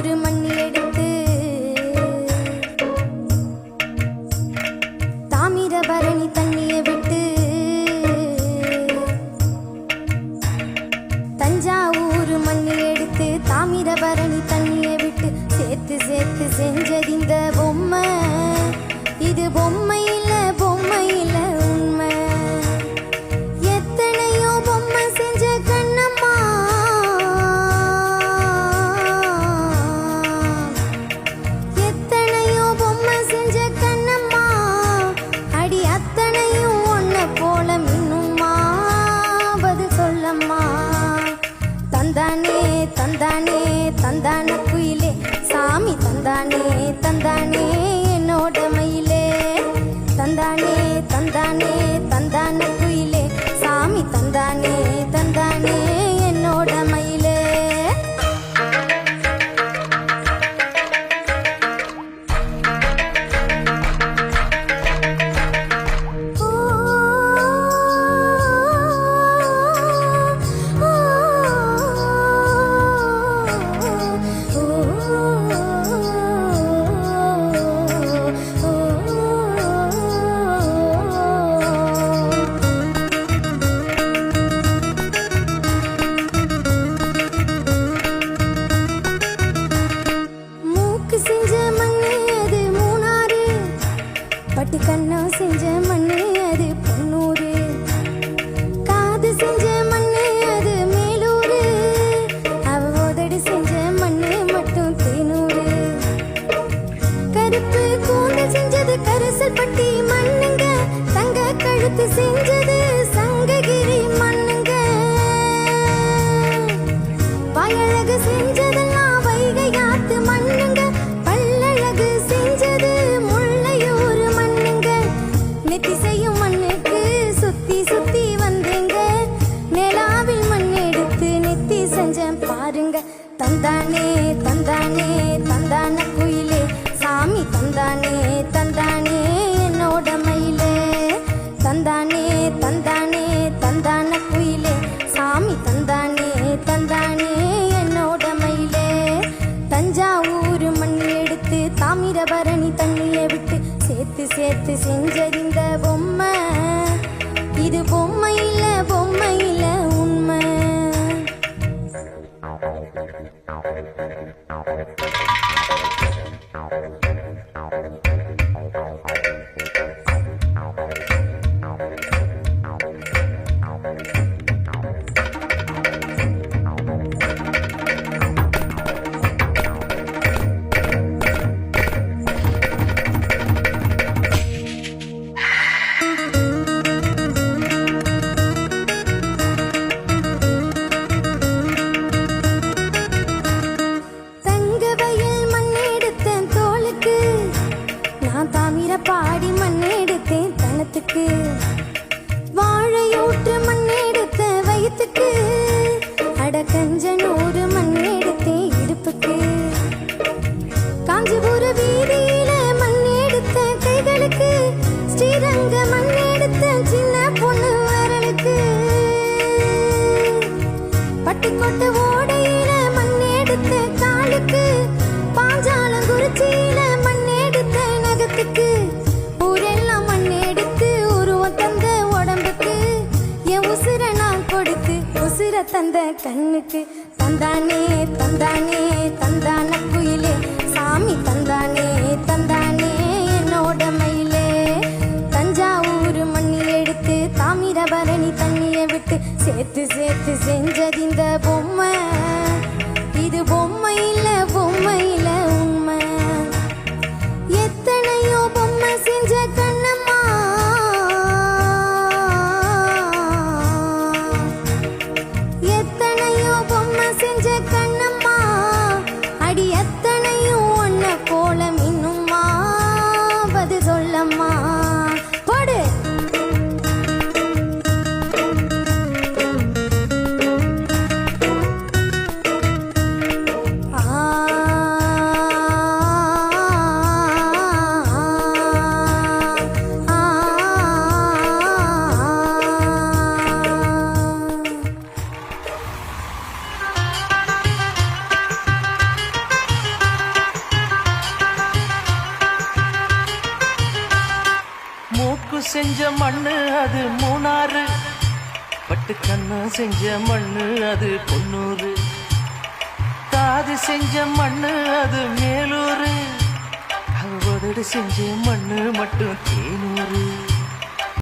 ஊரு மண்ணி எடுத்து தாமிரபரணி தண்ணியை விட்டு தஞ்சாவூர் மண்ணி எடுத்து தாமிரபரணி தண்ணியை விட்டு சேர்த்து சேர்த்து செஞ்சது இந்த பொம்மை. இது பொம்மை இல்ல பொம்மை இல்ல உண்மை. எத்தனையோ பொம்மை செஞ்ச கண்ணம்மா, எத்தனையோ பொம்மை செஞ்ச கண்ணம்மா, அடி அத்தனையும் ஒன்ன போல மின்னும்மா. பதில் சொல்லம்மா. தந்தானே தந்தானே தந்தான குயிலே, சாமி தந்தானே தந்தானே என்னோட மயிலே. தந்தானே தந்தானே தந்தான குயிலே, சாமி தந்தானே தந்தானே என்னோட மயிலே. பட்டு கண்ணம் செஞ்ச மண்ணு அது பொன்னூரு, காது செஞ்ச மண்ணு அது மேலூரு, அவ உதடு செஞ்ச மண்ணு மட்டும் தேனூரு. கருப்பு கூந்தல் செஞ்சது கரிசல் பட்டி மண்ணுங்க, தங்க கழுத்து செஞ்சது சங்ககிரி மண்ணுங்க. வாயழகு செஞ்சதெல்லாம் வைகை ஆத்து மண்ணுங்க, பல்லழகு செஞ்சது முள்ளையூர் மண்ணுங்க. நெத்தி செய்யும் மண்ணுக்கு சுத்தி சுத்தி வந்தீங்க, நிலாவில் மண் எடுத்து நெத்தி செஞ்சேன் பாருங்க. தந்தானே தந்தானே தந்தான குயிலே, சாமி தந்தானே தந்தானே என்னோட மயிலே. தந்தானே தந்தானே தந்தான குயிலே, சாமி தந்தானே தந்தானே என்னோட மயிலே. தஞ்சாவூர் மண் எடுத்து தாமிரபரணி தண்ணியை விட்டு சேர்த்து சேர்த்து செஞ்சதிந்த பொம்மை. இது பொம்மை இல்ல பொம்மை இல்ல உண்மை. பாடி மண்ணெடுத்தேன் தனத்துக்கு, வாழையூற்று மண்ணெடுத்த வயிற்றுக்கு, அடக்கஞ்சனூறு மண்ணெடுத்தேன் இடுப்புக்கு. காஞ்சிபுர வீதியில மண்ணெடுத்த கைகளுக்கு, ஸ்ரீரங்க மண்ணெடுத்த சின்ன பொண்ணு வரலுக்கு. பட்டுக்கோட்டை ஓடையில மண்ணெடுத்த காலுக்கு, பாஞ்சாலங்குறிச்சியில மண்ணெடுத்த நகத்துக்கு. ஊரெல்லாம் மண்ணெடுத்து உருவம் தந்த உடம்புக்கு, என் உசுர நான் கொடுத்து உசுர தந்த கண்ணுக்கு. தந்தானே தந்தானே தந்தான குயிலே, சாமி தந்தானே தந்தானே என்னோட மயிலே. தஞ்சாவூர் மண்ணி எடுத்து தாமிரபரணி தண்ணியை விட்டு சேர்த்து சேர்த்து செஞ்சது இந்த பொம்மை. இது பொம்மை இல்ல பொம்மை இல்ல உண்மை. எத்தனையோ பொம்மை செஞ்ச கண்ணம்மா, எத்தனையோ பொம்மை செஞ்ச கண்ணம்மா, அடி எத்தனையும் ஒன்ன போல மின்னும்மா. பதில் சொல்லம்மா. போடு. பட்டு கண்ணா செஞ்ச மண்ணு அது பொன்னூறு, காது செஞ்ச மண்ணு அது மேலூரு, அவ உதடு செஞ்ச மண்ணு மட்டும் தேனூறு.